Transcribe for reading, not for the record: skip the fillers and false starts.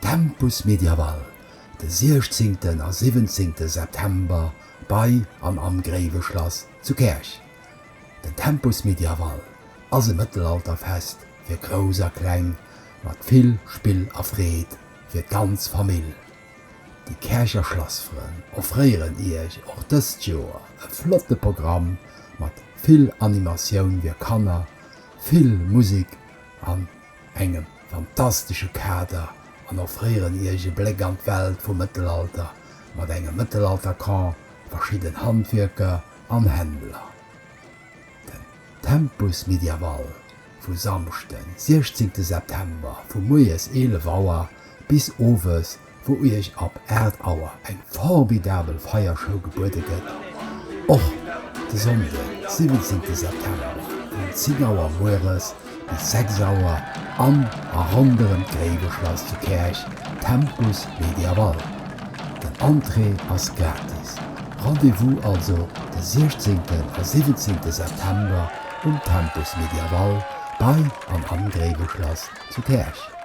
Tempus Medieval, den 16. und 17. September bei und am Greveschloss zu Kerch. Den Tempus Medieval ass e Mittelalterfest fir groser Klein, mat vill Spill a Fred fir ganz Famill. Die Kercher Schlossfren offrieren iech och dëst Joer e flotte Programm mat vill Animatioun wie Kanner, vill Musik an engem fantastische Kader an offrieren iege Blick an d'Welt vum Mittelalter mat engem Mittelalterkan, verschieden Handwerker an Händler. Den Tempus Medieval vu Samchten 16. September vu Moies 11 Auer bis Owes, wo ich ab Erdauer eng formidabel Feiershow gebuete gëtt. Och de Sonde 17. September um 10 Auer Moeres bis 6 Auer an a anderem Greveschloss zu Kerch, Tempus Medieval. Den Entrée ass gratis. Rendezvous also den 16. und 17. September um Tempus Medieval bei an am Greveschloss zu Kerch.